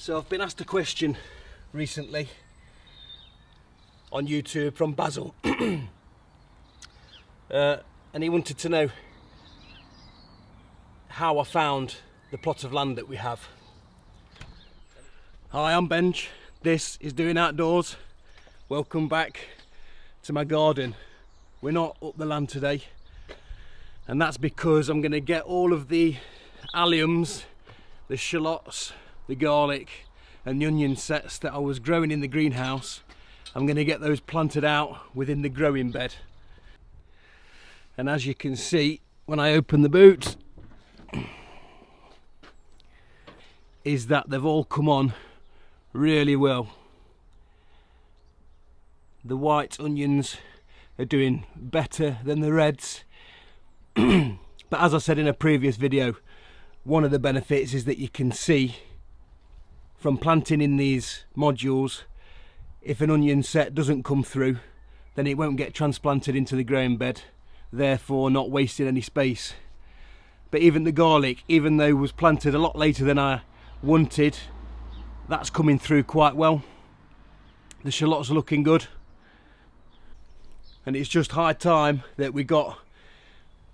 So I've been asked a question recently on YouTube from Basil and he wanted to know how I found the plot of land that we have. Hi, I'm Benj. This is Doing Outdoors. Welcome back to my garden. We're not up the land today, and that's because I'm going to get all of the alliums, the shallots, the garlic and the onion sets that I was growing in the greenhouse. I'm going to get those planted out within the growing bed. And as you can see when I open the boot, is that they've all come on really well. The white onions are doing better than the reds. But as I said in a previous video, one of the benefits is that you can see from planting in these modules, if an onion set doesn't come through, then it won't get transplanted into the growing bed, therefore not wasting any space. But even the garlic, even though it was planted a lot later than I wanted, that's coming through quite well. The shallots are looking good, and it's just high time that we got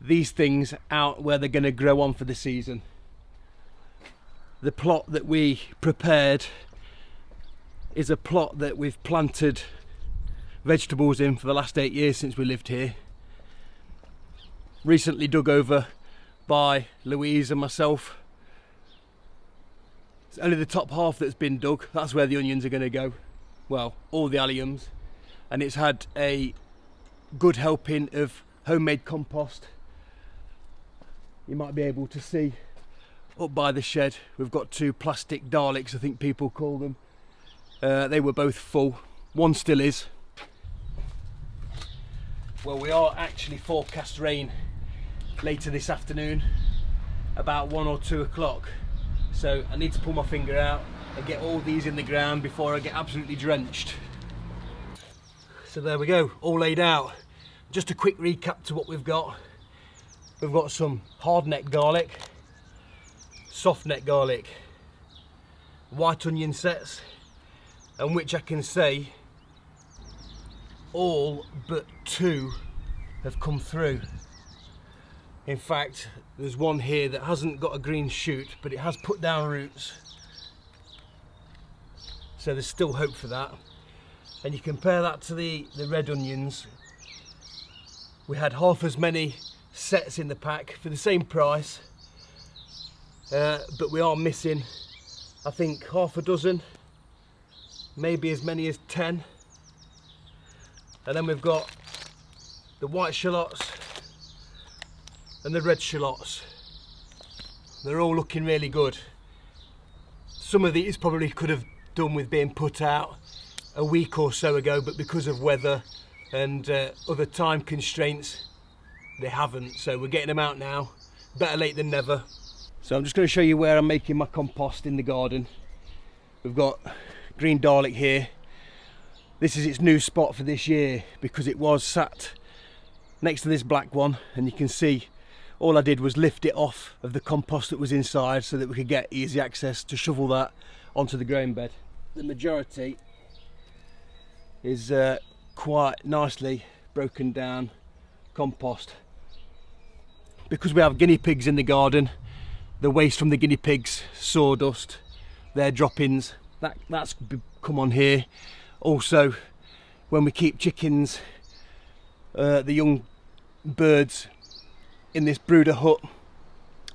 these things out where they're going to grow on for the season. The plot that we prepared is a plot that we've planted vegetables in for the last 8 years since we lived here. Recently dug over by Louise and myself. It's only the top half that's been dug. That's where the onions are going to go. Well, all the alliums. And it's had a good helping of homemade compost. You might be able to see up by the shed, we've got 2 plastic Daleks, I think people call them. They were both full. One still is. Well, we are actually forecast rain later this afternoon, about 1 or 2 o'clock. So I need to pull my finger out and get all these in the ground before I get absolutely drenched. So there we go, all laid out. Just a quick recap to what we've got. We've got some hard neck garlic, soft neck garlic, white onion sets, and which I can say all but 2 have come through. In fact, there's one here that hasn't got a green shoot, but it has put down roots, so there's still hope for that. And you compare that to the red onions. We had half as many sets in the pack for the same price, but we are missing, I think, half a dozen, maybe as many as 10. And then we've got the white shallots and the red shallots. They're all looking really good. Some of these probably could have done with being put out a week or so ago, but because of weather and other time constraints, they haven't. So we're getting them out now. Better late than never. So I'm just going to show you where I'm making my compost in the garden. We've got green garlic here. This is its new spot for this year because it was sat next to this black one, and you can see all I did was lift it off of the compost that was inside so that we could get easy access to shovel that onto the growing bed. The majority is quite nicely broken down compost. Because we have guinea pigs in the garden, the waste from the guinea pigs, sawdust, their droppings, that's come on here. Also, when we keep chickens, the young birds in this brooder hut,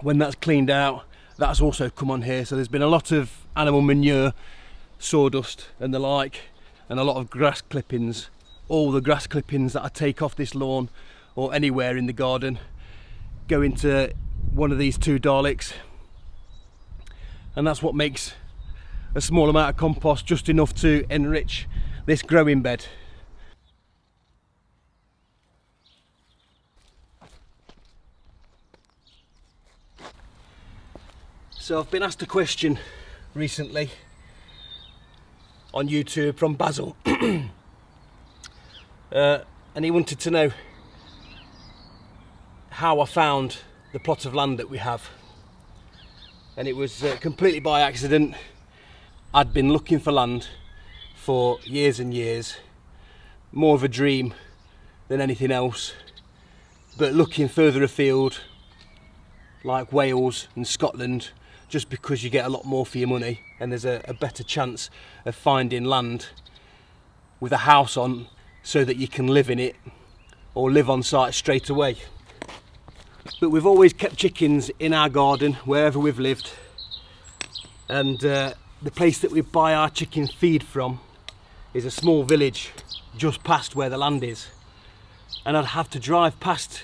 when that's cleaned out, that's also come on here. So there's been a lot of animal manure, sawdust and the like, and a lot of grass clippings. All the grass clippings that I take off this lawn or anywhere in the garden go into one of these 2 Daleks, and that's what makes a small amount of compost, just enough to enrich this growing bed. So I've been asked a question recently on YouTube from Basil and he wanted to know how I found the plot of land that we have. And it was completely by accident. I'd been looking for land for years and years, more of a dream than anything else, but looking further afield like Wales and Scotland, just because you get a lot more for your money and there's a better chance of finding land with a house on so that you can live in it or live on site straight away. But we've always kept chickens in our garden wherever we've lived, and the place that we buy our chicken feed from is a small village just past where the land is, and I'd have to drive past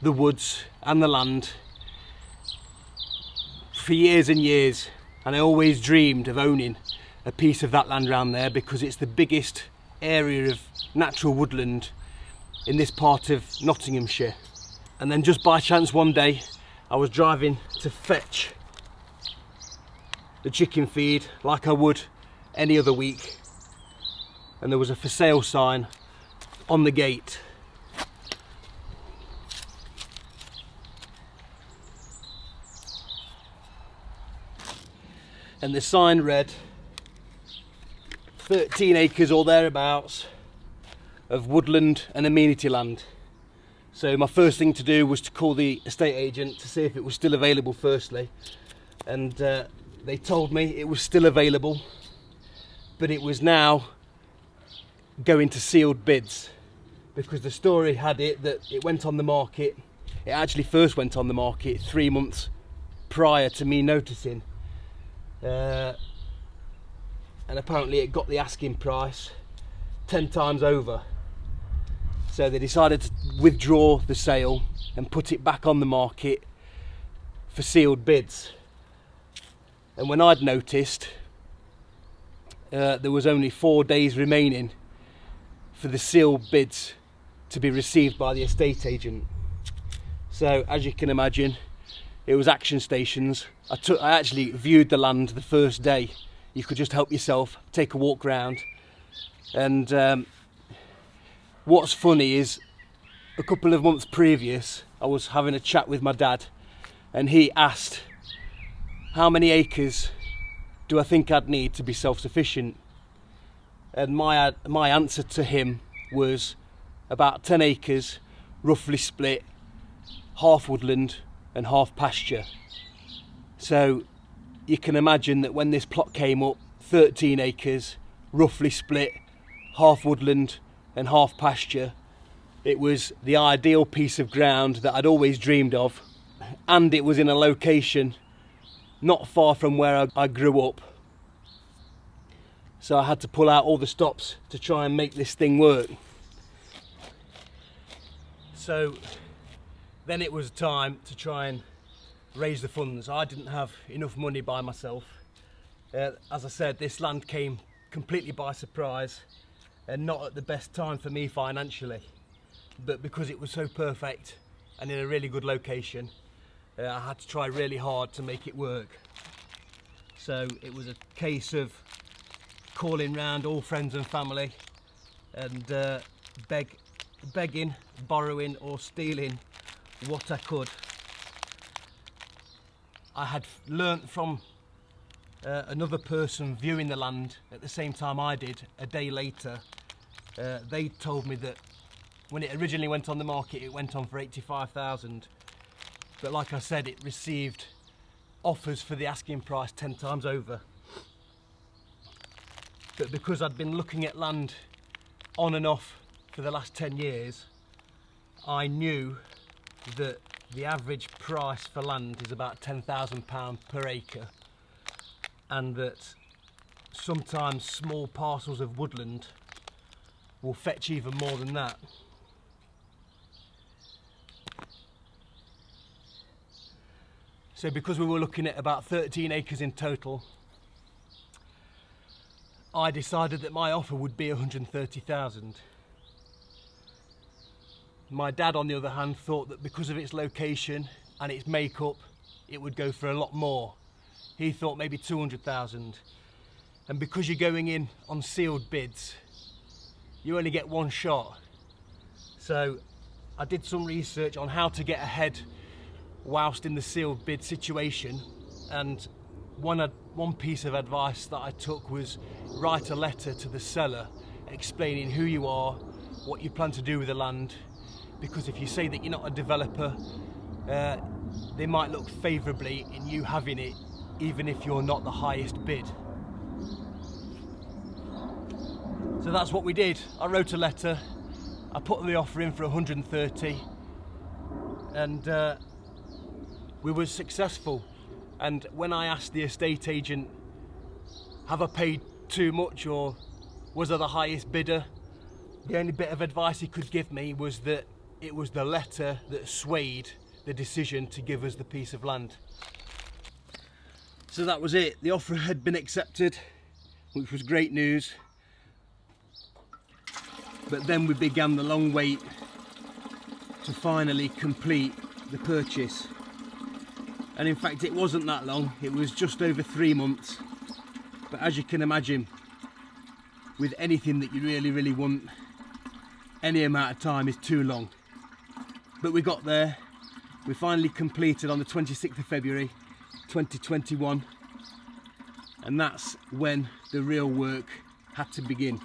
the woods and the land for years and years, and I always dreamed of owning a piece of that land around there because it's the biggest area of natural woodland in this part of Nottinghamshire. And then just by chance one day I was driving to fetch the chicken feed like I would any other week, and there was a for sale sign on the gate. And the sign read 13 acres or thereabouts of woodland and amenity land. So my first thing to do was to call the estate agent to see if it was still available firstly, and they told me it was still available, but it was now going to sealed bids, because the story had it that it went on the market. It actually first went on the market 3 months prior to me noticing, and apparently it got the asking price 10 times over. So they decided to withdraw the sale and put it back on the market for sealed bids. And when I'd noticed, there was only 4 days remaining for the sealed bids to be received by the estate agent. So as you can imagine, it was action stations. I actually viewed the land the first day. You could just help yourself, take a walk round. And what's funny is, a couple of months previous, I was having a chat with my dad, and he asked, how many acres do I think I'd need to be self-sufficient? And my answer to him was about 10 acres, roughly split, half woodland and half pasture. So you can imagine that when this plot came up, 13 acres, roughly split, half woodland and half pasture, it was the ideal piece of ground that I'd always dreamed of, and it was in a location not far from where I grew up. So I had to pull out all the stops to try and make this thing work. So then it was time to try and raise the funds. I didn't have enough money by myself. As I said, this land came completely by surprise and not at the best time for me financially, but because it was so perfect and in a really good location, I had to try really hard to make it work. So it was a case of calling round all friends and family and begging, borrowing or stealing what I could. I had learnt from another person viewing the land at the same time I did, a day later. They told me that when it originally went on the market, it went on for 85,000. But like I said, it received offers for the asking price 10 times over. But because I'd been looking at land on and off for the last 10 years, I knew that the average price for land is about £10,000 per acre, and that sometimes small parcels of woodland will fetch even more than that. So because we were looking at about 13 acres in total, I decided that my offer would be 130,000. My dad, on the other hand, thought that because of its location and its makeup, it would go for a lot more. He thought maybe 200,000. And because you're going in on sealed bids, you only get one shot. So I did some research on how to get ahead whilst in the sealed bid situation, and when I'd one piece of advice that I took was write a letter to the seller explaining who you are, what you plan to do with the land, because if you say that you're not a developer, they might look favourably in you having it, even if you're not the highest bid. So that's what we did. I wrote a letter, I put the offer in for 130, and we were successful. And when I asked the estate agent, have I paid too much or was I the highest bidder, the only bit of advice he could give me was that it was the letter that swayed the decision to give us the piece of land. So that was it. The offer had been accepted, which was great news. But then we began the long wait to finally complete the purchase. And in fact, it wasn't that long. It was just over 3 months. But as you can imagine, with anything that you really want, any amount of time is too long. But we got there. We finally completed on the 26th of February 2021, and that's when the real work had to begin.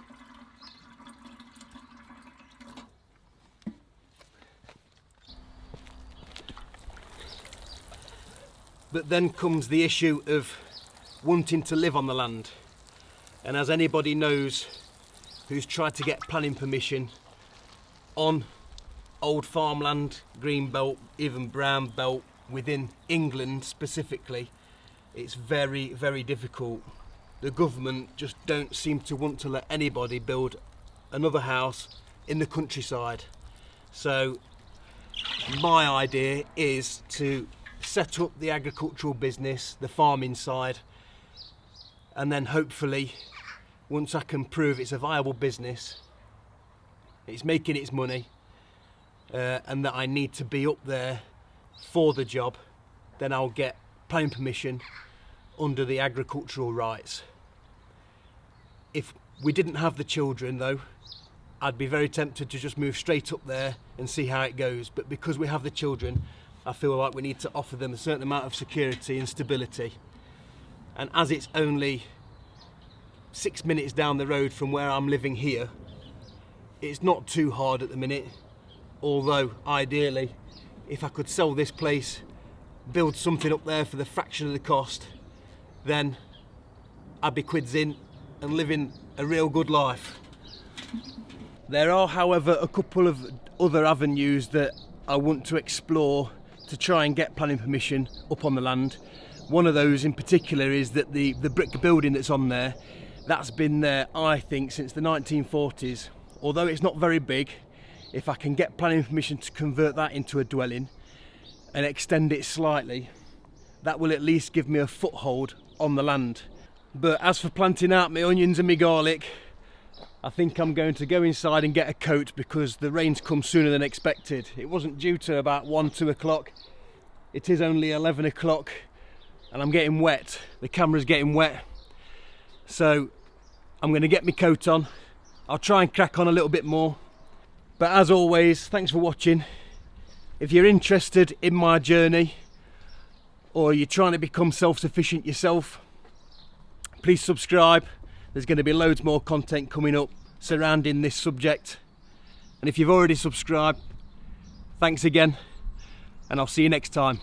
But then comes the issue of wanting to live on the land. And as anybody knows who's tried to get planning permission on old farmland, green belt, even brown belt within England specifically, it's very difficult. The government just don't seem to want to let anybody build another house in the countryside. So my idea is to set up the agricultural business, the farming side, and then hopefully once I can prove it's a viable business, it's making its money, and that I need to be up there for the job, then I'll get planning permission under the agricultural rights. If we didn't have the children though, I'd be very tempted to just move straight up there and see how it goes. But because we have the children, I feel like we need to offer them a certain amount of security and stability. And as it's only 6 minutes down the road from where I'm living here, it's not too hard at the minute. Although ideally, if I could sell this place, build something up there for the fraction of the cost, then I'd be quids in and living a real good life. There are, however, a couple of other avenues that I want to explore to try and get planning permission up on the land. One of those in particular is that the brick building that's on there, that's been there, I think, since the 1940s. Although it's not very big, if I can get planning permission to convert that into a dwelling and extend it slightly, that will at least give me a foothold on the land. But as for planting out my onions and my garlic, I think I'm going to go inside and get a coat because the rain's come sooner than expected. It wasn't due to about 1-2 o'clock. It is only 11 o'clock and I'm getting wet. The camera's getting wet. So I'm going to get my coat on. I'll try and crack on a little bit more. But as always, thanks for watching. If you're interested in my journey or you're trying to become self-sufficient yourself, please subscribe. There's going to be loads more content coming up surrounding this subject. And if you've already subscribed, thanks again, and I'll see you next time.